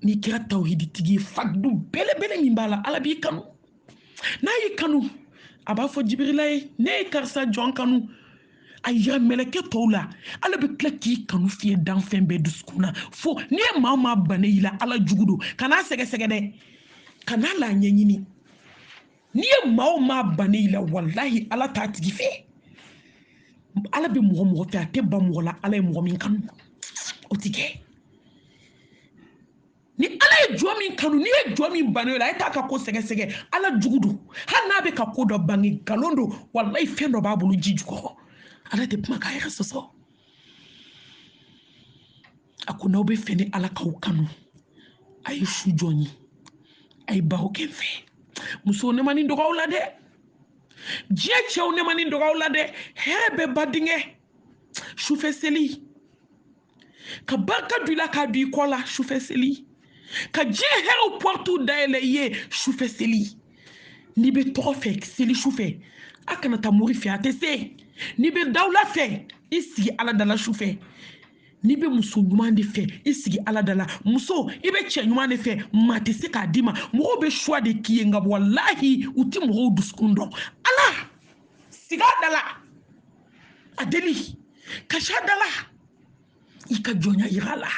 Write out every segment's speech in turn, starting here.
ni kira tawhidi tigi faddu bele min bala ala bi kanu na yi kanu aba fo jibrila ne karsa jon kanu aya meleke tawla ala bi kila ki kanu fiye dan fen be duskuna fo ni mama baneyila ala jugudo kana sege de kana la nyanyini ni mama baneyila wallahi ala ta tigi fe ala bi mo fe ate ba mo la ala mo min kanu o tike ni ala ye jɔ min kanu ni ye jɔ min bano la e t'a ka ko sɛgɛsɛgɛ ala jugu do hali n'a bɛ ka ko dɔ bange nkalon do walayi fɛn dɔ b'a bolo ji jukɔrɔ ala tɛ kuma k'a yɛrɛ sɔsɔ a ko n'aw bɛ fɛ ni ala k'aw kanu a ye su jɔ n ye a ye baro kɛ n fɛ musow ne ma nin dɔgɔ aw la dɛ diɲɛ cɛw ne ma nin dɔgɔ aw la dɛ hɛrɛ bɛ ba denkɛ sufɛ seli ka barika don i la k'a don i kɔ la sufɛ seli ka diɲɛ hɛrɛw pɔrtu dayɛlɛ i ye sufɛ seli n'i bɛ tɔgɔ fɛ seli sufɛ a kana taa mori fɛ a tɛ se n'i bɛ dawula fɛ i sigi ala dala sufɛ n'i bɛ muso ɲuman de fɛ i sigi ala dala muso i bɛ cɛ ɲuman de fɛ maa tɛ se k'a d'i ma mɔgɔw bɛ choix de k'i ye nka walahi u tɛ mɔgɔw dusukun dɔn ala sigi a dala a deli kasi a dala i ka jɔnya yira a la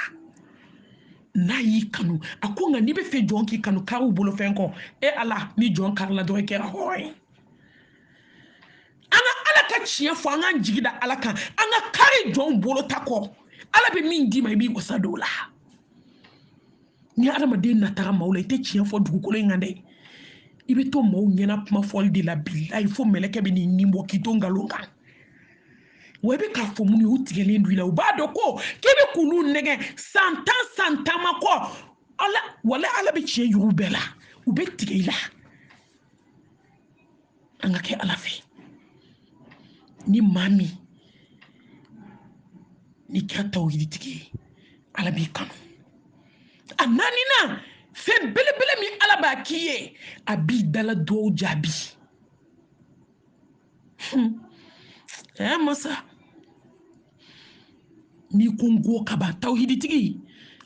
n'a y'i kanu a ko nka n'i bɛ fɛ jɔn k'i kanu kariw bolo fɛn kɔ e ala ni jɔn karila dɔrɔn i kɛra hɔrɔn ye an ka ala ka tiɲɛ fɔ an k'an jigi da ala kan an ka kari jɔnw bolo ta kɔ ala bɛ min d'i ma i b'i wasa don o la ni adamaden nataga maaw la i tɛ tiɲɛ fɔ dugukolo in kan dɛ i bɛ to maaw ɲɛna kuma fɔli de la bilahi fo mɛlɛkɛ bɛ n'i nin bɔ k'i to nkalon kan wa i bɛ k'a fɔ mun ye u tigɛlen don i la u b'a dɔn ko k'i bɛ k'olu nɛgɛ san tan ma kɔ ala wala ala bɛ tiɲɛ yir'u bɛɛ la u bɛ tigɛ i la an ka kɛ ala fɛ ni maa min ni kɛra tawhiditigi ye ala b'i kanu a naaninan fɛn belebele min ala b'a k'i ye a b'i dala duwawu jaabi masa n'i ko n ko ka ban tawhiditigi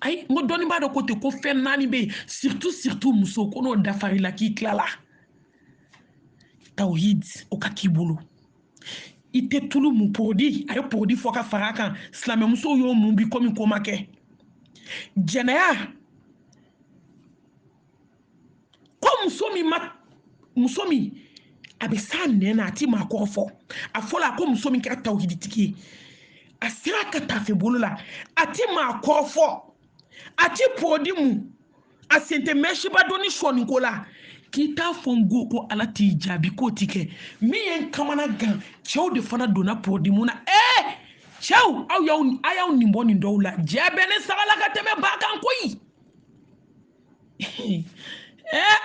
ayi n ko dɔnni b'a dɔn ko ten ko fɛn naani bɛ yen surtout muso ko n'o dafara i la k'i tilala tawhid o ka k'i bolo i tɛ tulu mun porodi a ye porodi fɔ ka fara a kan silamɛmusow y'o mun bi komi ko ma kɛ jɛnɛya ko muso min a bɛ s'a nɛn na a ti maa kɔrɔ fɔ a fɔla a ko muso min kɛra tawhiditigi ye a sera ka tafe bolo la a ti maa kɔrɔ fɔ a ti porodi mun a sen tɛ mɛsiba dɔn ni sɔni ko la k'i t'a fɔ n ko ala t'i jaabi k'o ti kɛ min ye n kamana gan cɛw de fana donna porodi mun na cɛw a y'aw nin bɔ nin dɔw la jɛ bɛ ne sagala ka tɛmɛ ba kan koyi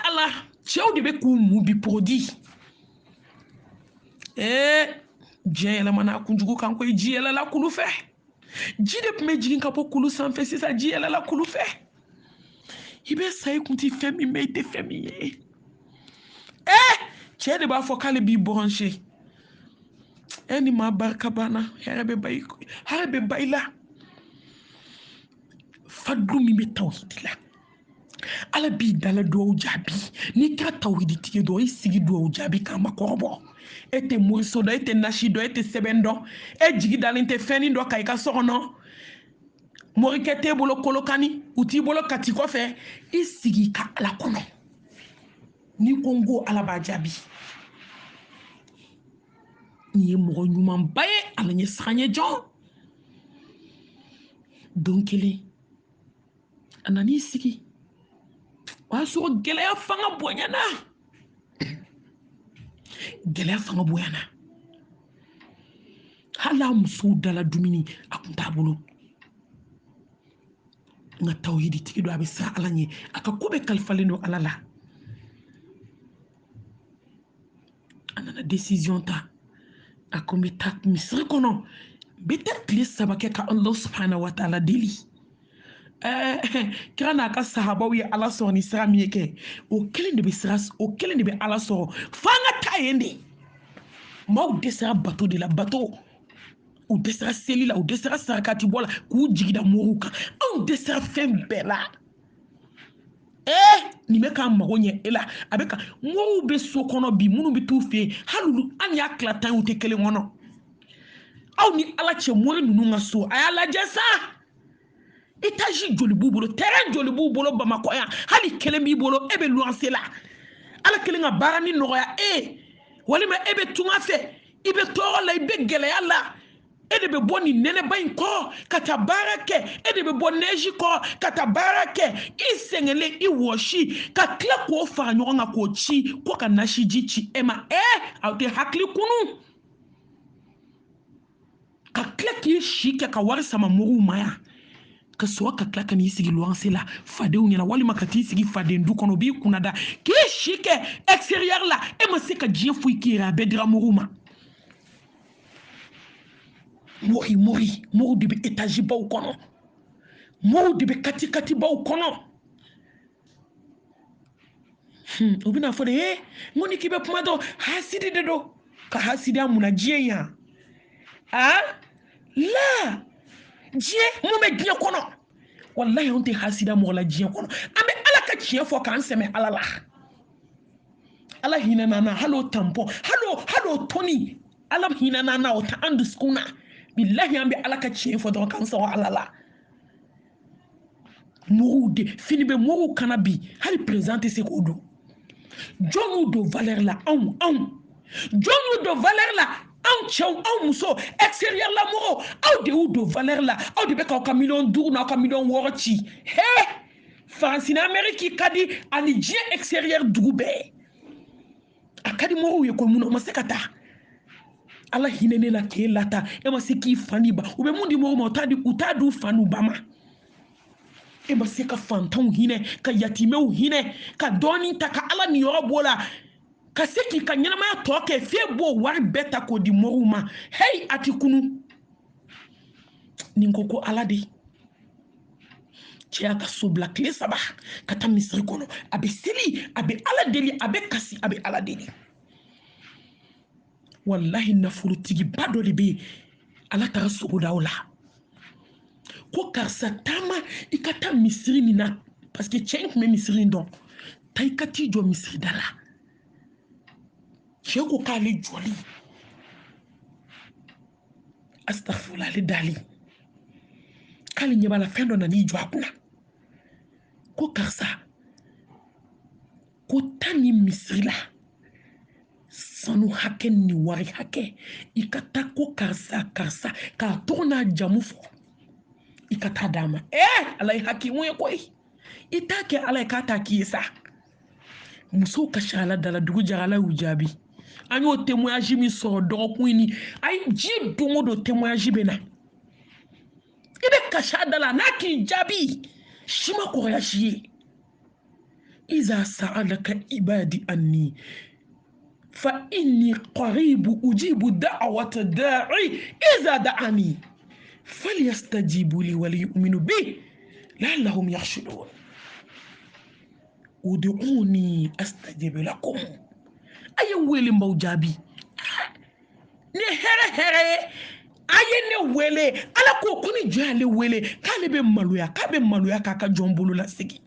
ala cɛw de bɛ k'u mu bi porodi diɲɛ yɛlɛmana kunjugu kan koyi ji yɛlɛla kulu fɛ ji de tun bɛ jigin ka bɔ kulu sanfɛ sisan ji yɛlɛla kulu fɛ i bɛ sa i kun ti fɛn min mɛ i tɛ fɛn min ye cɛ de b'a fɔ k'ale b'i branché ni maa barika banna hɛrɛ bɛ ba i la fadlu min bɛ tawhidi la ala b'i dala duwawu jaabi n'i kɛra tawhiditigi dɔn i sigi duwawu jaabi k'a ma kɔrɔbɔ e tɛ moriso dɔn e tɛ nasi dɔn e tɛ sɛbɛn dɔn e jigi dalen tɛ fɛnnin dɔ ka i ka so kɔnɔ morikɛ t'e bolo kolokani u t'i bolo kati kɔfɛ i sigi ka ala kɔnɔ n'i ko n ko ala b'a jaabi nin ye mɔgɔ ɲumanba ye ala ɲɛ saga ɲɛ jɔn don kelen a nan'i sigi o y'a sɔrɔ gɛlɛya fanga bonyana hali a musow dala dumuni a kun t'a bolo nka tawhiditigi don a bɛ siran ala ɲɛ a ka ko bɛɛ kalifalen don ala la a nana décision ta a ko n bɛ taa misiri kɔnɔ n bɛ taa tile 3 kɛ ka ala subhanahu wa taala deli kira n'a ka sahabaw ye ala sɔrɔ ni sira min ye kɛ o kelen de bɛ ala sɔrɔ f'an ka taa yen de maaw dɛsɛra bato de la bato u dɛsɛra seli la u dɛsɛra sarakati bɔ la k'u jigida mɔgɔw kan anw dɛsɛra fɛn bɛɛ la ni me ka mago ɲɛ e la a bɛ ka mɔgɔw bɛ so kɔnɔ bi minnu bɛ t'u fɛ yen hali an y'a tila tan u tɛ kelen kɔnɔ aw ni ala cɛ mori ninnu ka so a y'a lajɛ sa étage joli b'u bolo terrain joli b'u bolo Bamakɔ yan hali kelen b'i bolo e bɛ luwanse la ala kelen ka baara ni nɔgɔya walima e bɛ tunga fɛ i bɛ tɔɔrɔ la i bɛ gɛlɛya la e de bɛ bɔ nin nɛnɛba in kɔrɔ ka taa baara kɛ e de bɛ bɔ neige kɔrɔ ka taa baara kɛ i sɛgɛnlen i wɔsi ka tila k'o fara ɲɔgɔn kan k'o ci ko ka nasiji ci e ma aw tɛ hakili kunu ka tila k'i si kɛ ka wari sama mɔgɔw ma yan ka sɔrɔ ka tila ka n'i sigi luwanse la fadenw ɲɛna walima ka t'i sigi faden du kɔnɔ b'i kunna da k'i si kɛ extérieur la e ma se ka diɲɛ foyi k'i yɛrɛ a bɛɛ dira mɔgɔw ma mɔgɔw de bɛ étage baw kɔnɔ mɔgɔw de bɛ kati baw kɔnɔ o bɛna fɔ de n ko ni k'i bɛ kuma dɔn hasidi de don ka hasidiya mun na diɲɛ yan la diɲɛ mun bɛ diɲɛ kɔnɔ wallahi an tɛ hasida mɔgɔ la diɲɛ kɔnɔ an bɛ ala ka tiɲɛ fɔ k'an sɛmɛ ala la ala hinɛna na hali o tampon hali o toni ala hinɛna na o ta an dusukun na billahi an bɛ ala ka tiɲɛ fɔ dɔrɔn k'an sɔrɔ ala la mɔgɔw de fini bɛ mɔgɔw kana bi hali président tɛ se k'o don jɔn y'u don valeur la anw jɔn y'u don valeur la anw cɛw anw muso extérieur la mɔgɔw aw de y'u don valeur la aw de bɛ k'aw ka 5 n'aw ka 6 ci France ni Amérique ka di ani diɲɛ extérieur dugu bɛɛ a ka di mɔgɔw ye ko mun na o ma se ka taa ala hinɛ ne la k'e lata e ma se k'i fa ni ba u bɛ mun di mɔgɔw ma u t'a di u fa n'u ba ma e ma se ka fantanw hinɛ ka yatimɛw hinɛ ka dɔɔnin ta ka ala niyɔrɔ b'o la ka se k'i ka ɲɛnamaya tɔ kɛ f'e b'o wari bɛɛ ta k'o di mɔgɔw ma a ti kunu nin ko ala de cɛ y'a ka so bila tile 3 ka taa misiri kɔnɔ a bɛ seli a bɛ ala deli a bɛ kasi a bɛ ala deli wallahi nafolotigiba dɔ de bɛ yen ala taara sogo da o la ko karisa taama i ka taa misiri min na parce que cɛ in tun bɛ misiri in dɔn taa i ka t'i jɔ misiri da la cɛ ko k'ale jɔli astagfirullah ale dali k'ale ɲɛ b'a la fɛn dɔ nan'i jɔ a kunna ko karisa ko taa ni misiri la sanu hakɛ ni wari hakɛ i ka taa ko karisa k'a tɔgɔ n'a jamu fɔ i ka taa d'a ma ala ye hakimu ye koyi i t'a kɛ ala ye k'a t'a k'i ye sa musow ka ca ala dala dugu jɛra ala y'u jaabi an y'o témoignage min sɔrɔ dɔgɔkun in ni ayi ji don o don témoignage bɛ na i bɛ kasi a da la n'a k'i jaabi si ma kɔrɔya si ye iza sa'alaka ibadi anni fa inni qaribu ujibu da'wata da'i iza da'ani falyastajibu li wa liyu'minu bi la'allahum yakhshudun ud'uni astajib lakum aye wele mbaw jaabi ne here aye ne wele ala ko kuni jale wele k'ale bɛ maloya k'a ka jɔn bolo la segi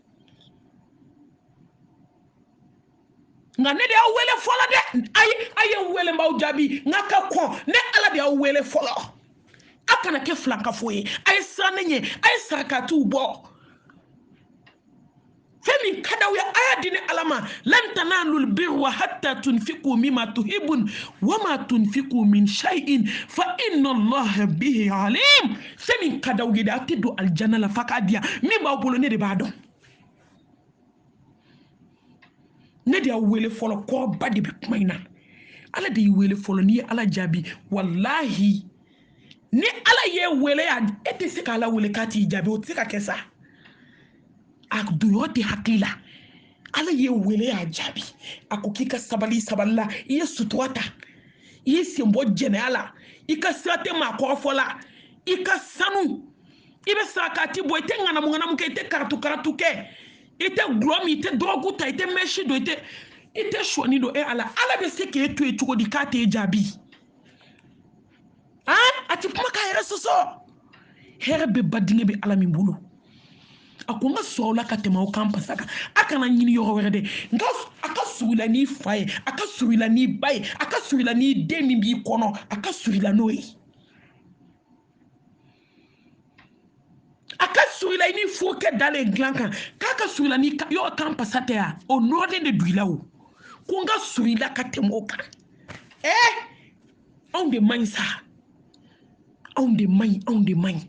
nga ne de y'aw wele fɔlɔ dɛ aye wele mbaw jaabi nga ka kɔn ne ala de y'aw wele fɔlɔ a kana kɛ filankafo ye a ye siran ne ɲɛ a ye sarakatiw bɔ fɛn min ka d'aw ye a y'a di ne ala ma lan tanalul birra hatta tunfiqu mimma tuhibbun wa ma tunfiqu min shay'in fa inna allaha bihi alim fɛn min ka d'aw ye de a tɛ don aljanna la fa k'a diya min b'aw bolo ne de b'a dɔn ne de y'aw wele fɔlɔ kɔrɔba de bɛ kuma in na ala de y'i wele fɔlɔ n'i ye ala jaabi wallahi ni ala ye wele e tɛ se k'ala wele k'a t'i jaabi o tɛ se ka kɛ sa a donyɔrɔ tɛ hakili la ala ye wele y'a jaabi a ko k'i ka sabali la i ye sutura ta i ye sen bɔ jɛnɛya la i ka sira tɛ maa kɔrɔfɔ la i ka sanu i bɛ sarakati bɔ i tɛ ŋanamu kɛ i tɛ karatu kɛ i tɛ gulɔ min i tɛ dɔrɔgu ta i tɛ mɛsi don i tɛ sɔni don ala bɛ se k'e to yen cogo di k'a t'e jaabi a ti kuma k'a yɛrɛ sɔsɔ hɛrɛ bɛ ba denkɛ bɛ ala min bolo akonga sola ka tema o kampa saka akana nyini yoro werede nga aka surila ni faye aka surila ni baye aka surila ni demi bi kono aka surila noyi aka surila ni foke dale glanka kaka surila ni yo kampa satea o norden de duilawo konga surila ka tema o kan on de mansa on de main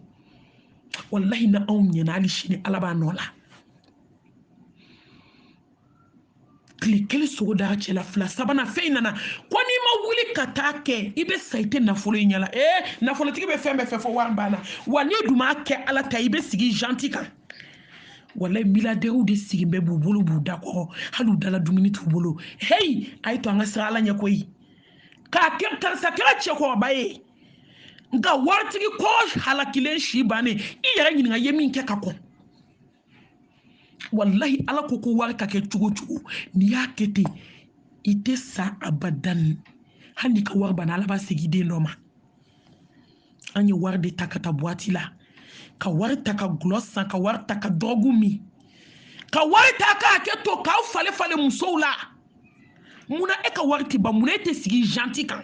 wallahi na on nyana ali shine alaba nola klikele so da chela fla sabana feinana ko ni ma wuli katake ibe saite na folo nyala na folo tiki be fembe fefo wambana wani duma ke ala ta ibe sigi gentil kan wallahi milliardaire de sigi be bubulu bu dako halu dala dumini tubulu hey ay to nga sala nya koyi ka kem tan sa kala che ko baye nga wartigi ko halakile shi bane iyara nyinga yemin ke kako wallahi ala ko warka ke chugo ni yakete ite sa abadan hani ka war bana ala ba segide noma anye war de takata boati la ka war taka gloss ka war taka dogumi ka war taka ke to ka fale musoula muna e ka warti ba muna ete sigi gentil kan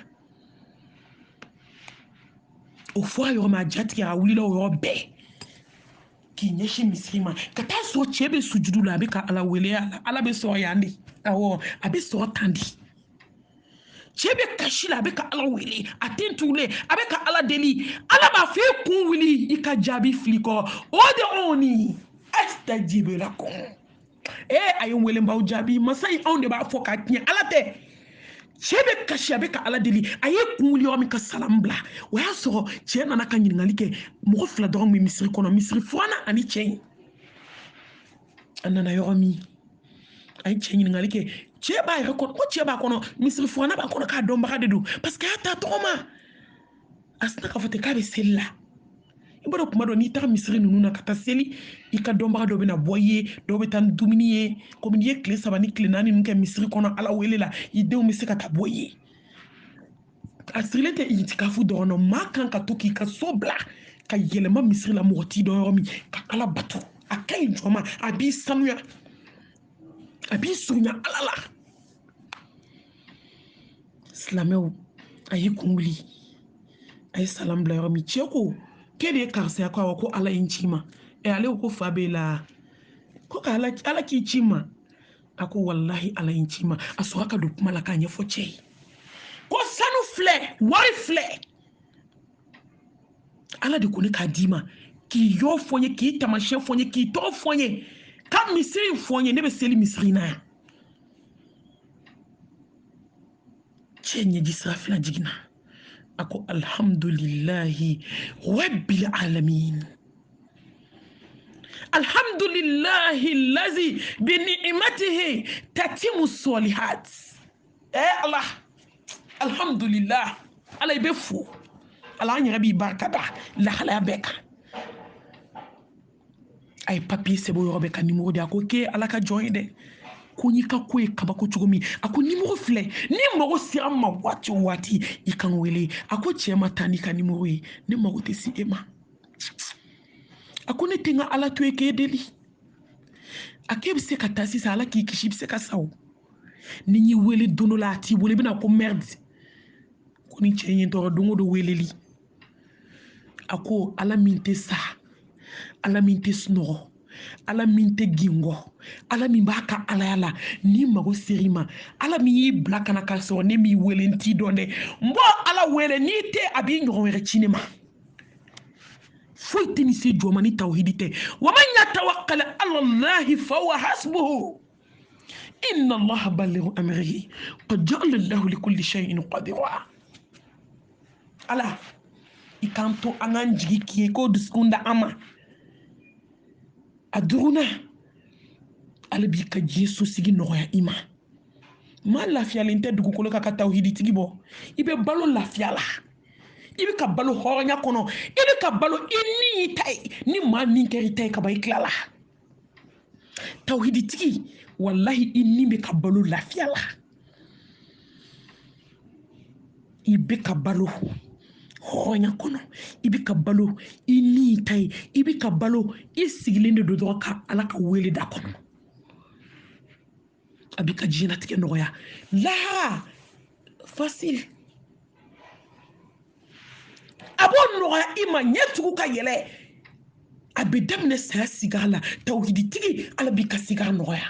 o fwa yo ma jati ya wulila o be ki nyeshi misrima kata so chebe sujudu la be ka ala wele ala be so yandi awo abe so tandi chebe kashila be ka ala wele atentule abe ka ala deli ala ba fe kun wili ika jabi fliko o de oni astajibe lakum ayon wele mba jabi masai on de ba foka tia ala te chebe kashi abe ka ala deli aye kunwili o mi ka salambla o ya so che na ka nyingali ke mo fla do mi misri kono misri fona ani chen anana yo mi ay chen nyingali ke che ba re ko che ba kono misri fona ba kono ka domba ka dedu parce que ata toma asna ka fote ka be sella ibaro kuma do ni ta misri nunu na kata seli ika domba do be na boye do be tan duminiye ko mi ye kle sabani kle nani nke misri kono ala welela ide o misri kata boye asrilete itikafu do no makan ka toki ka sobla ka yelema misri la moti do yomi ka ala batu akai joma abi sanuya abi sunya alala islameu ayi kumuli ay salam bla yomi cheko kede karse akwa ko ala inchima ale ko fabela ko ala ki chima ako wallahi ala inchima asoka do kuma la kanye foche ko sanu fle wari fle ala de koni kadima ki yo fonye ki tamashe fonye ki to fonye ka misiri fonye ne be seli misiri na chenye disrafila jigina ako alhamdulillahi rabbil alamin alhamdulillahi allazi bi ni'matihi tatimu solihat Allah alhamdulillah ala ibe fu ala nyara bi barkada la hala beka ay papier sebo yobe ka numéro de ako ke ala ka joinde ko nyika ko e kabako chugumi ako numéro fle numéro sirama wati ikan wele ako chema tani ka numéro yi ne mago te si ema ako ne tenga ala to e ke deli akebe se ka tasi sa ala ki kishi se ka sawo ni nyi wele dono la ti wele bina ko merde ko ni chenye to dongo do weleli ako ala minte sa ala minte snoro ala minte gingo ala min baka ala yala ni mago serima ala mi yi blaka na kaso ne mi wele nti donde mbo ala wele ni te abi nyo were cinema foyti ni se joma ni tawhidite wa man yatawakkal ala allah fa huwa hasbuhu inna allah balighu amrihi qad ja'ala allah li kulli shay'in qadira ala ikanto anganjigi kiye ko duskunda ama aduruna albi ka jesu sigi noya ima ma lafiya lente dugu kolo ka tawhidi tigi bo ibe balo lafiya la ibe ka balo horonya kono ibe ka balo inni tay ni ma ni keri tay ka bay klala tawhidi tigi wallahi inni be ka balo lafiya la ibe ka balo hɔrɔnya kɔnɔ i bɛ ka balo i ni ta ye i bɛ ka balo i sigilen de don dɔrɔn ka ala ka wele da kɔnɔ a bɛ ka diɲɛlatigɛ nɔgɔya lahara facile a b'o nɔgɔya i ma ɲɛtugu ka yɛlɛ a bɛ daminɛ saya sigara la tawhiditigi ala b'i ka sigara nɔgɔya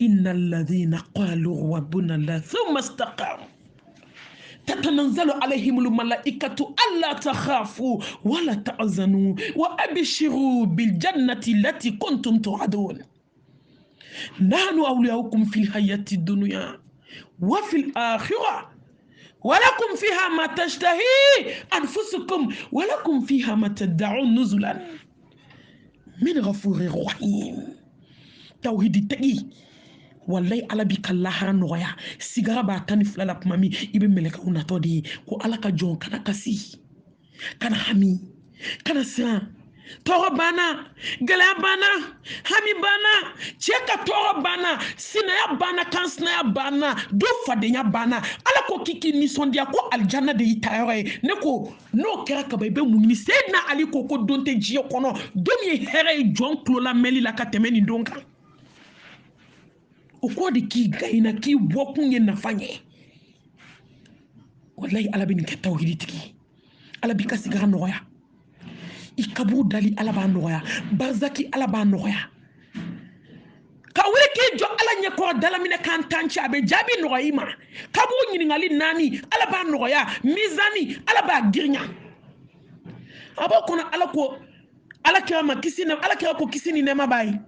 inna alladhina qalu rabbuna allah thumma istaqamu تتنزل عليهم الملائكة ألا تخافوا ولا تحزنوا وأبشروا بالجنة التي كنتم توعدون نحن أولياؤكم في الحياة الدنيا وفي الآخرة ولكم فيها ما تشتهي أنفسكم ولكم فيها ما تدعون نزلا من غفور رحيم توحيد التقي wallahi ala bi ka lahara nɔgɔya sigara b'a tan ni fila la kuma min i bɛ mɛlɛkɛw natɔ de ye ko ala ka jɔn kana kasi kana hami kana siran tɔɔrɔ banna gɛlɛya banna hami banna cɛ ka tɔɔrɔ banna sinaya banna kansinaya banna do fadenya banna ala ko k'i k'i nisɔndiya ko alijanna de y'i tayɔrɔ ye ne ko n'o kɛra kaba i bɛ mun ɲini Seydina Ali ko don tɛ diɲɛ kɔnɔ don min ye hɛrɛ ye jɔn tulola mɛli la ka tɛmɛ nin don kan o ko de k'i gayina k'i bɔ kun ye nafa ɲɛ wallahi ala bɛ nin kɛ tawhiditigi ala b'i ka sigara nɔgɔya i kaburu dali ala b'a nɔgɔya barzaki ala b'a nɔgɔya ka wuli k'i jɔ ala ɲɛkɔrɔ dalaminɛ kan tan ci a bɛ jaabi nɔgɔya i ma kaburu ɲininkali 4 ala b'a nɔgɔya mizani ala b'a girinya a b'o kɔnɔ ala ko ala kira ma kisi na ala kira ko kisi ni nɛɛma b'a ye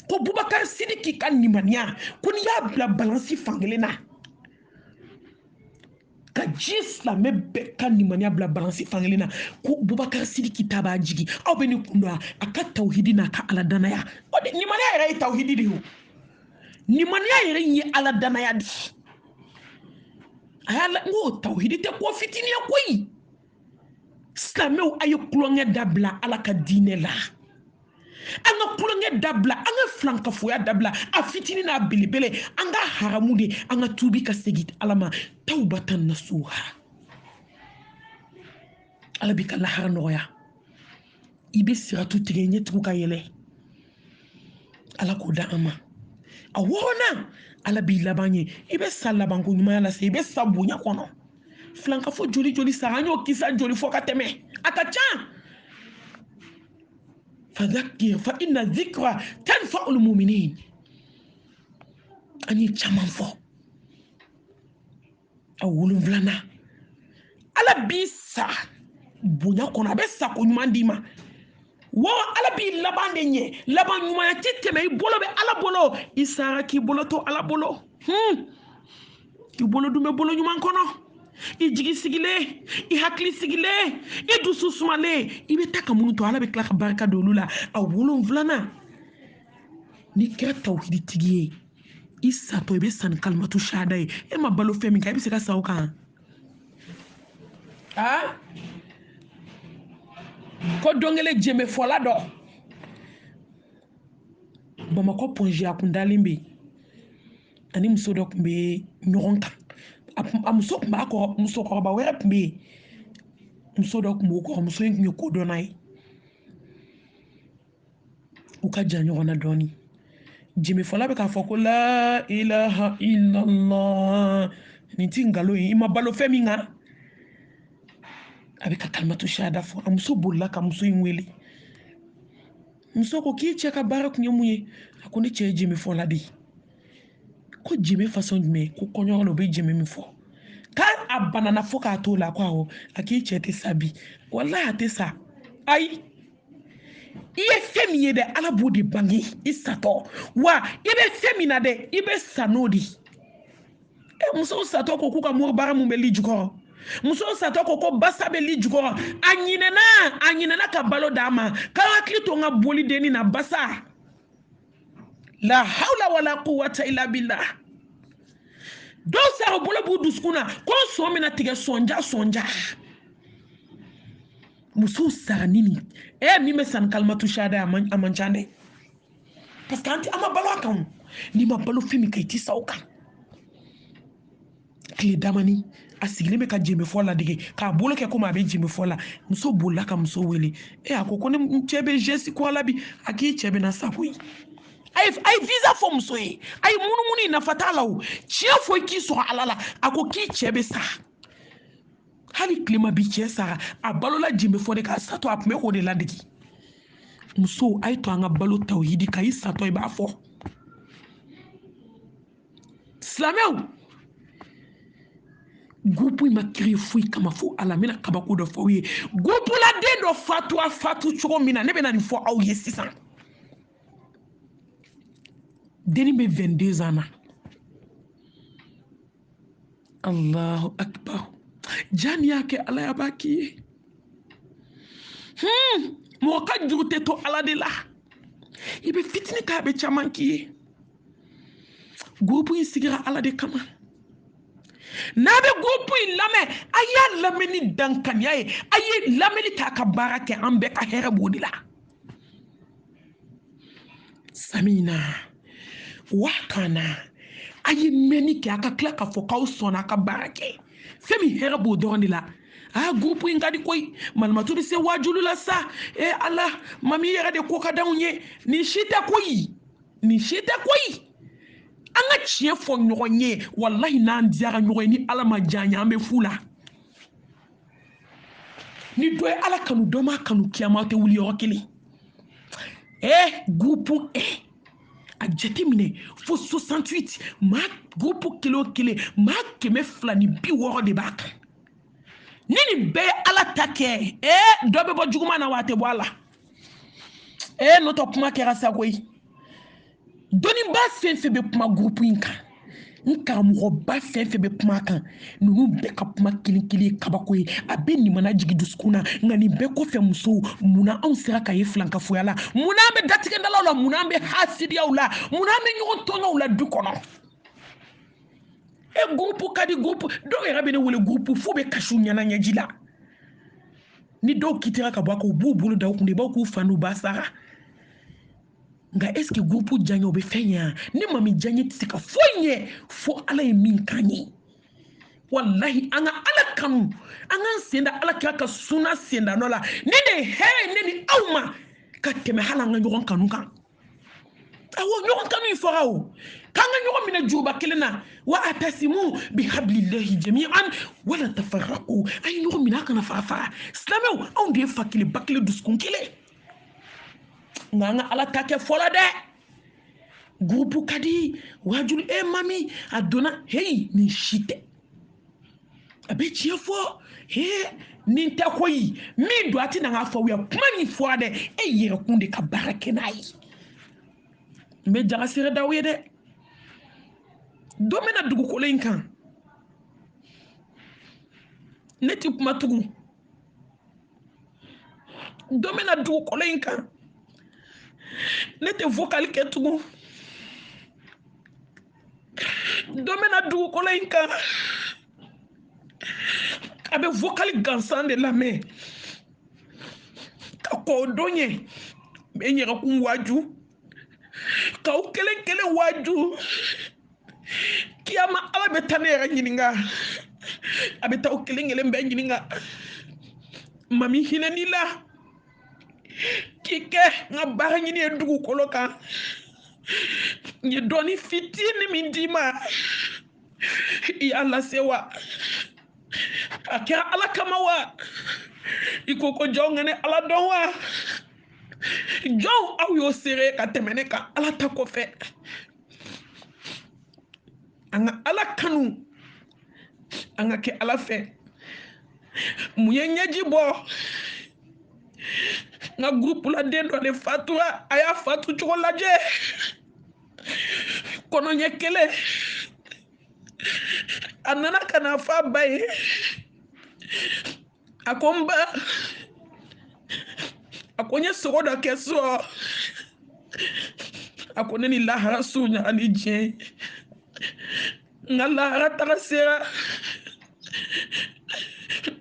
ko Bubakar Sidiki ka nimaniya ko n'i y'a bila balansi fankelen na ka ji silamɛ bɛɛ ka nimaniya bila balansi fankelen na ko Bubakar Sidiki ta b'a jigi aw bɛ ni kun dɔn a ka tawhidi n'a ka ala danaya o de nimaniya yɛrɛ ye tawhidi de ye nimaniya yɛrɛ ye ala danaya de a y'a la n ko tawhidi tɛ ko fitinin ye koyi silamɛw a ye kulonkɛ dabila ala ka diinɛ la an ka kulonkɛ dabila an ka filankafoya dabila a fitinin n'a belebele an ka haramu de an ka tuubi ka segin ala ma tawbatan nasuha ala b'i ka lahara nɔgɔya i bɛ siratu tigɛ ɲɛtugu ka yɛlɛ ala k'o da an ma a wɔɔrɔnan ala b'i laban ye i bɛ sa labanko ɲumanya lase i bɛ sa bonya kɔnɔ filankafo joli joli sa an y'o kisa joli fɔ ka tɛmɛ a ka ca فذكر فإن الذكرى تنفع المؤمنين أني تشامنفو أولون فلانا على بيسا بنيا كونا بيسا كونمان ديما wa ala bi laban de ɲɛ laban ɲumanya ti tɛmɛ i bolo bɛ ala bolo i sara k'i bolo to ala bolo i bolo dun bɛ bolo ɲuman kɔnɔ i jigi sigilen i hakili sigilen i dusu sumalen i bɛ ta ka mun to ala bɛ tila ka barika don olu la a 7 ni kɛra tawhiditigi ye i satɔ i bɛ sa ni kalimatu shahada ye e ma balo fɛn min kan i bɛ se ka sa o kan ko dɔnkɛlɛ jɛmɛ fɔla dɔ Bamakɔ Ponji a kun dalen bɛ ani muso dɔ kun bɛ ɲɔgɔn kan a muso kun b'a kɔ musokɔrɔba wɛrɛ kun bɛ yen muso dɔ kun b'o kɔ muso in kun ye kodɔnna ye u ka jan ɲɔgɔn na dɔɔni jɛmɛ fɔla bɛ k'a fɔ ko la ilaha illallah nin ti nkalon ye i ma balo fɛn min kan a bɛ ka kalimatu shahada fɔ a muso bolila ka muso in wele muso ko k'i cɛ ka baara kun ye mun ye a ko ne cɛ ye jɛmɛ fɔla de ye ko jɛmɛ façon jumɛn ko kɔɲɔ la u bɛ jɛmɛ min fɔ k'a a banana fo k'a to la ko awɔ a k'i cɛ tɛ sa bi walahi a tɛ sa ayi i ye fɛn min ye dɛ ala b'o de bange i satɔ wa i bɛ fɛn min na dɛ i bɛ sa n'o de musow satɔ ko k'u ka mori baara mun bɛ li jukɔrɔ musow satɔ ko basa bɛ li jukɔrɔ a ɲinɛna ka balo d'a ma k'a hakili to n ka boli denni na basa la hawla wala quwwata illa billah dɔw sara bolo b'u dusukun na ko sɔn mina tigɛ sɔnja musow sara nini min bɛ san kalimatu shahada a man ca dɛ parce que an ma balo a kan ni ma balo fɛn min kan i ti sa o kan tile damani a sigilen bɛ ka jɛmɛfɔ ladege k'a bolo kɛ komi a bɛ jɛmɛfɔ la muso bolila ka muso wele a ko ne cɛ bɛ geste ko ala bi a k'i cɛ bɛ na sago ye a ye visa fɔ muso ye a ye munumunu in nafa t'a la o tiɲɛ fɔ i k'i sɔrɔ ala la a ko k'i cɛ bɛ sa hali tilema bi cɛ sara a balola jɛmɛfɔ de k'a satɔ a tun bɛ k'o de ladege muso a ye to an ka balo tawhidi ka i satɔ i b'a fɔ silamɛw groupe in ma créé foyi kama fo ala mina kabako dɔ fɔ aw ye groupe la den dɔ fatu cogo min na ne bɛna nin fɔ aw ye sisan denni bɛ 22 ans na Allahu akbar jani y'a kɛ ala y'a b'a k'i ye mɔgɔ ka juru tɛ to ala de la i bɛ fitini k'a bɛ caman k'i ye groupe in sigira ala de kama n'a bɛ groupe in lamɛn a y'a lamɛn ni dankaniya ye a ye lamɛnni k'a ka baara kɛ an bɛɛ ka hɛrɛ b'o de la samina wakana a ye mɛnni kɛ a ka tila k'a fɔ k'aw sɔnna a ka baara kɛ fɛn min hɛrɛ b'o dɔrɔn de la groupe in ka di koyi malimatu bɛ se wajulu la sa ala mami yɛrɛ de ko ka d'anw ye nin si tɛ koyi an ka tiɲɛ fɔ ɲɔgɔn ye wallahi n'an diyara ɲɔgɔn ye ni ala ma diya an bɛ fu la ni dɔ ye ala kanu dɔ ma kanu kiyama tɛ wuli yɔrɔ kelen groupe a jate minɛ fo 68 maa groupe kelen o kelen maa 260 de b'a kan ni nin bɛɛ ye ala ta kɛ dɔ bɛ bɔ juguman na wa a tɛ bɔ a la n'o tɛ kuma kɛra sa koyi dɔnniba fɛn fɛn bɛ kuma groupe in kan n karamɔgɔba fɛn fɛn bɛ kuma kan ninnu bɛɛ ka kuma kelen kelen kabako ye a bɛ nin mana jigin dusukun na nka nin bɛɛ kɔfɛ musow munna anw sera ka ye filankafoya la munna an bɛ datigɛdalaw la munna an bɛ hasidiyaw la munna an bɛ ɲɔgɔn tɔɲɔw la du kɔnɔ groupe ka di groupe dɔw yɛrɛ bɛ ne wele groupe fo bɛ kasi u ɲɛna ɲɛji la ni dɔw kitira ka bɔ a kan u b'u bolo da u kun de b'aw k'u fa n'u ba sara nka est ce que groupe diyaɲɛ o bɛ fɛn ɲɛ ne mami diyaɲɛ tɛ se ka foyi ɲɛ fo ala ye min k'an ye wallahi an ka ala kanu an k'an sen da ala kira ka suna senda nɔ la ne de ye hɛrɛ ye ne ni aw ma ka tɛmɛ hali an ka ɲɔgɔn kanu kan awɔ ɲɔgɔn kanu in fɔra o k'an ka ɲɔgɔn minɛ juba kelen na wa atasimu bihablillahi jami'an wala tafarraqu an ye ɲɔgɔn minɛ a kana fara fara silamɛw anw de ye fa kelen ba kelen dusukun kelen nka an ka ala ta kɛ fɔlɔ dɛ groupe ka di wajulu mami a donna nin si tɛ a bɛ tiɲɛ fɔ nin tɛ koyi min don a tɛ na k'a fɔ u ye kuma min fɔra dɛ yɛrɛkun de ka baara kɛ n'a ye n bɛ jagasere d'aw ye dɛ don bɛna dugukolo in kan ne tɛ kuma tugun don bɛna dugukolo in kan ne tɛ vocal kɛ tugun don bɛna dugukolo in kan a bɛ vocal gansan de lamɛn ka kɔn o don ɲɛ n bɛ n yɛrɛkun waaju k'aw kelen kelen waaju kiyama ala bɛ taa ne yɛrɛ ɲininka a bɛ taa aw kelen kelen bɛɛ ɲininka mami hinɛ n'i la k'i kɛ n ka baara ɲini ye dugukolo kan n ye dɔɔni fitini min d'i ma i y'a lase wa a kɛra ala kama wa i ko ko jɔnw ka ne ala dɔn wa jɔnw aw y'o seere ka tɛmɛ ne kan ala ta kɔfɛ an ka ala kanu an ka kɛ ala fɛ mun ye ɲɛji bɔ n ka groupe la den dɔ de fatura a y'a fatu cogo lajɛ kɔnɔɲɛ kelen a nana ka na fɔ a ba ye a ko n ba a ko n ye sogo dɔ kɛ so a ko ne ni lahara suw ɲaga ni diɲɛ n ka lahara taga sera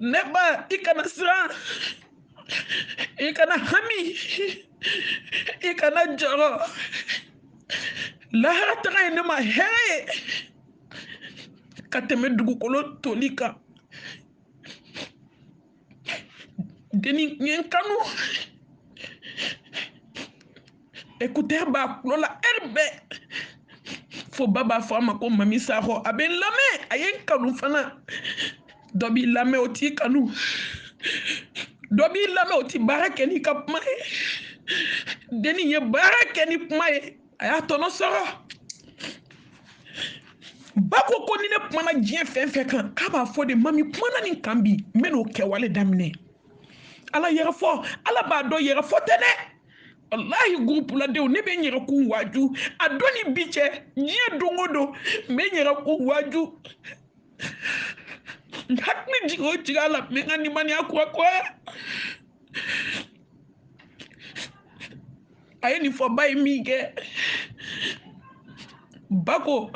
ne ba i kana siran i kana hami i kana jɔrɔ lahara taga ye ne ma hɛrɛ ye ka tɛmɛ dugukolo toli kan deni n ye n kanu écouteur b'a kulo la heure bɛɛ fo ba b'a fɔ a ma ko Mami Sakɔ a bɛ n lamɛn a ye n kanu fana dɔ b'i lamɛn o t'i kanu dɔ b'i lamɛn o tɛ baara kɛ n'i ka kuma ye deni ye baara kɛ ni kuma ye a y'a tɔnɔ sɔrɔ ba ko ko ni ne kumana diɲɛ fɛn fɛn kan k'a b'a fɔ de Mami kumana nin kan bi n bɛ n'o kɛwale daminɛ ala yɛrɛ fɔ ala b'a dɔn yɛrɛ fɔ tɛ dɛ wallahi groupe ladenw ne bɛ n yɛrɛ kun waaju a don ni bi cɛ diɲɛ don o don n bɛ n yɛrɛ kun waaju n hakili jigin o jigin a la n bɛ n ka nimaniya kurakuraya a ye nin fɔ ba ye min kɛ ba ko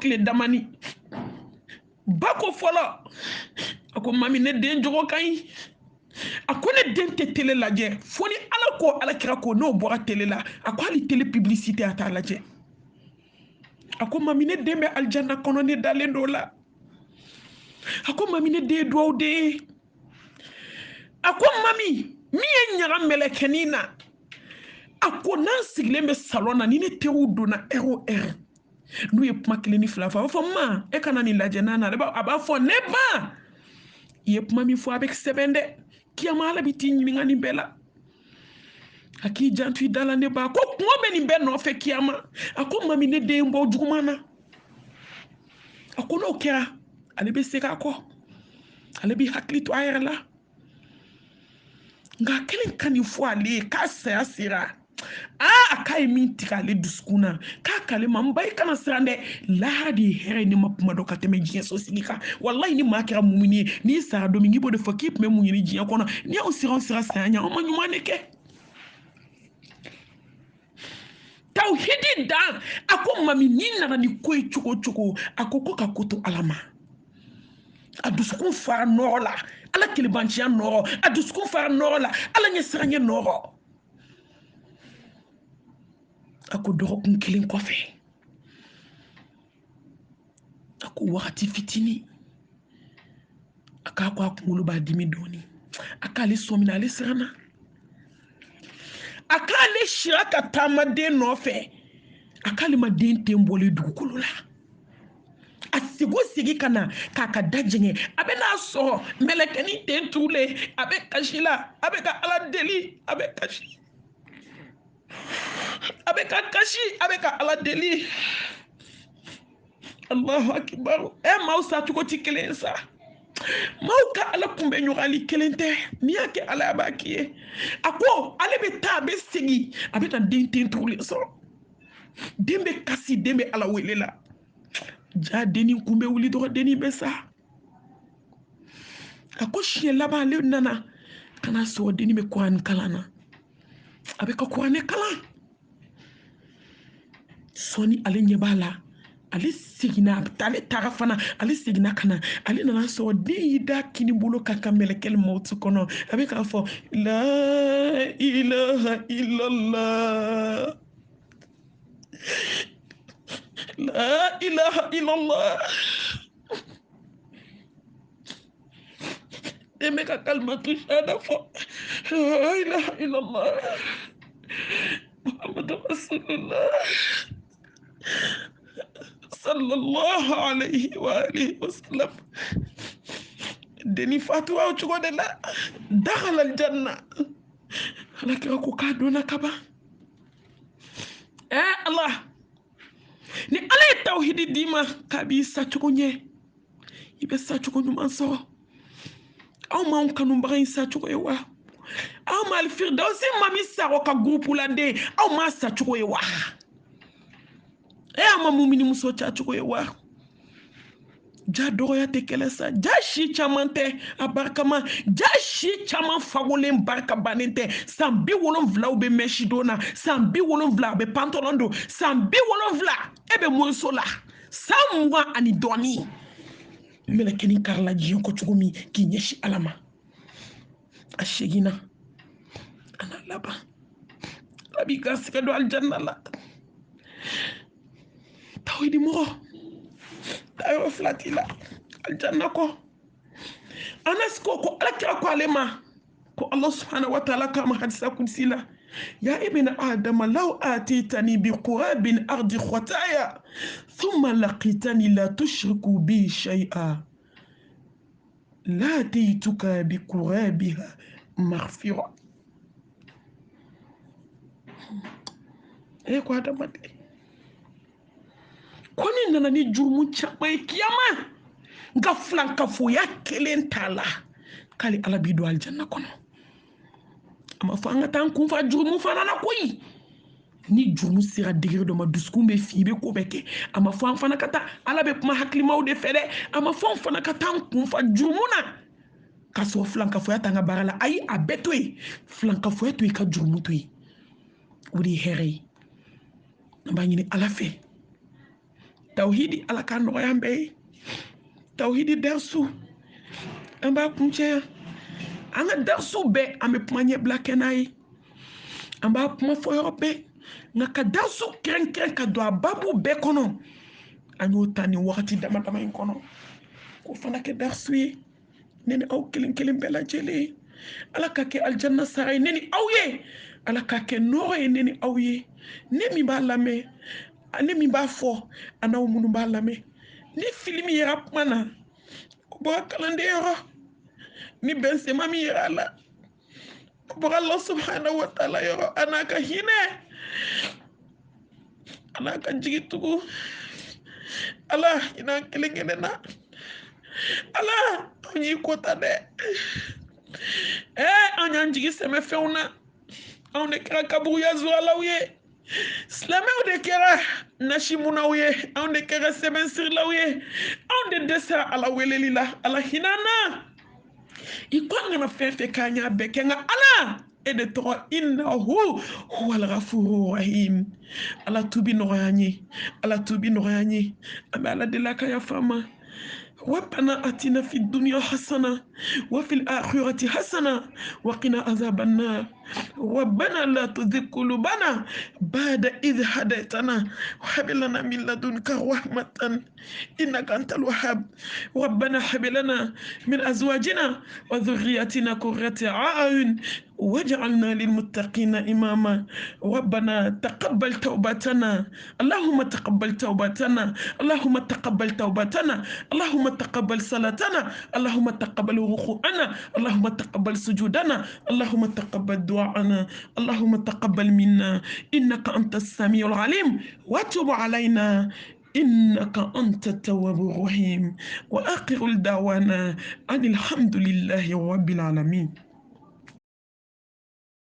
tile damani ba ko fɔlɔ a ko Mami ne den jogo ka ɲi a ko ne den tɛ télé lajɛ fo ni ala ko ala kira ko n'o bɔra télé la a ko hali télé publicité a t'a lajɛ a ko Mami ne den bɛ alijana kɔnɔ ne dalen do la a ko Mami ne den ye duwawu den ye a ko Mami min ye ɲaga mɛlɛkɛnin na a ko n'an sigilen bɛ salon na ni ne teriw donna heure o heure n'u ye kuma kelen ni fila fɔ a b'a fɔ ma e kana nin lajɛ n'a na a b'a fɔ ne ba i ye kuma min fɔ a bɛ sɛbɛn dɛ kiyama ala bɛ t'i ɲininka nin bɛɛ la a k'i janto i da la ne ba a ko kuma bɛ nin bɛɛ nɔfɛ kiyama a ko Mami ne den bɔ juguman na a ko n'o kɛra ale bɛ segin a kɔ ale bɛ hakili to a yɛrɛ la nka a kelen ka nin fɔ ale ye k'a saya sera a k'a ye min tigɛ ale dusukun na k'a k'ale ma n ba i kana siran dɛ lahara de ye hɛrɛ ye ne ma kuma dɔn ka tɛmɛ diɲɛ so sigi kan wallahi ni maa kɛra mumini ye n'i sara don min k'i b'o de fɔ k'i tun bɛ mun ɲini diɲɛ kɔnɔ ni y'aw sira saya ɲɛ anw ma ɲuman de kɛ tawhidi dan a ko Mami n'i nana ni ko ye cogo cogo a ko ka ko to ala ma a dusukun fara nɔrɔ la ala kelebanciya nɔrɔ a dusukun fara nɔrɔ la ala ɲɛ siranɲɛ nɔrɔ a ko dɔgɔkun kelen kɔfɛ a ko wagati fitini a k'a ko a kunkolo b'a dimi dɔɔni a k'ale sɔmina ale siranna a k'ale sira ka taama den nɔfɛ a k'ale ma den ten bɔlen dugukolo la a sigi ka na k'a ka da jɛngɛ a bɛ n'a sɔrɔ mɛlɛkɛnin ten turulen a bɛ kasi la a bɛ ka ala deli a bɛ kasi a bɛ ka kasi a bɛ ka ala deli Allahu akibaru maaw sa cogo tɛ kelen sa maaw ka ala kunbɛ ɲɔgɔnli kelen tɛ n'i y'a kɛ ala b'a k'i ye a ko ale bɛ taa a bɛ segin a bɛ na den ten turulen sɔrɔ den bɛ kasi den bɛ ala wele la ja denni kun bɛ wuli dɔrɔn denni bɛ sa a ko siɲɛ laban ale nana ka na sɔrɔ denni bɛ kuranɛ kalan na a bɛ ka kuranɛ kalan sɔɔni ale ɲɛ b'a la ale seginna ale taara fana ale seginna ka na ale nana sɔrɔ den y'i da kini bolo ka mɛlɛkɛli mawuti kɔnɔ a bɛ k'a fɔ la ilaha illallah la ilaha illallah den bɛ ka kalimatu shahada fɔ la ilaha illallah muhammadu rasulullah sallallahu alayhi wa alihi wa sallam deni fatuwa o cogo de la dakhala aljanna ala kira ko k'a donna kaban Allah ni ala ye tawhidi d'i ma k'a b'i sacogo ɲɛ i bɛ sacogo ɲuman sɔrɔ aw m'anw kanubaga in sacogo ye wa aw ma alfirdausi Mami Sakɔ ka groupe la den aw m'a sacogo ye wa aw ma mumini muso cacogo ye wa ja dɔgɔya tɛ kɛlɛ sa ja si caman tɛ a barikama ja si caman fagolen barika bannen tɛ san 70 bɛ mɛsi don na san 70 a bɛ pantalon don san 70 e bɛ mɔnso la san 20 ani dɔɔni mɛlɛkɛnin karila diɲɛ kɔ cogo min k'i ɲɛsin ala ma a seginna a na laban a b'i garisɛgɛ don alijanna la tawhidi mɔgɔ tayo flatila aljanna ko anas ko alakira ko alema ko Allah subhanahu wa ta'ala kama hadisa kudsila ya ibn adam law atitani bi qurabin ardi khataya thumma laqitani la tushriku bi shay'a la atituka bi qurabiha maghfira ko adam de koni nana ni jurumu chamay kiyama nga flanka fo ya kelen tala kali ala bi do aljanna kono ama fa nga tan kun fa jurumu fana na koyi ni jurumu sira digir do ma duskum be fi be ko beke ama fa fana kata ala be kuma haklimaw de fede ama fa fana kata kun fa jurumu na kaso flanka fo ya tanga barala ay abetoy flanka fo ya to ka jurumu to yi wuri here mbanyini ala fe tawhidi ala kan no yambe tawhidi darsu amba kunche anga darsu be ame pmanye blakenai amba pma foyo be ngaka darsu kren ka do babu be kono anyo tani wakati dama kono ko fana ke darsu yi neni aw kilin bela jeli ala ka ke aljanna saray neni awye ala ka ke noye neni awye nemi ba lame nemi ba fo anaw munu ba lame ni filimi rap mana bo kalande yoro ni bense mami yala bo Allah subhanahu wa ta'ala yoro anaka hine anaka jigitu ala ina kilingene na ala onyi kota de anyan jigi seme feuna on de kera kaburu ya zo alawiye slame on de kera nashimuna wiye on de kera semen sir lawiye on de desa ala welelila ala hinana ikwanga na fefe kanya bekenga ala ede to innahu huwal ghafurur rahim ala tubi noyanyi amala de la kaya fama ربنا آتنا في الدنيا حسنة وفي الآخرة حسنة وقنا عذاب النار ربنا لا تزغ قلوبنا بعد إذ هديتنا وهب لنا من لدنك رحمة إنك أنت الوهاب ربنا هب لنا من أزواجنا وذرياتنا قرة أعين واجعلنا للمتقين إماما ربنا تقبل توبتنا اللهم تقبل توبتنا اللهم تقبل توبتنا اللهم تقبل صلاتنا اللهم تقبل ركوعنا اللهم تقبل سجودنا اللهم تقبل دعاءنا اللهم تقبل منا إنك أنت السميع العليم وتب علينا إنك أنت التواب الرحيم وآخر دعوانا أن الحمد لله رب العالمين.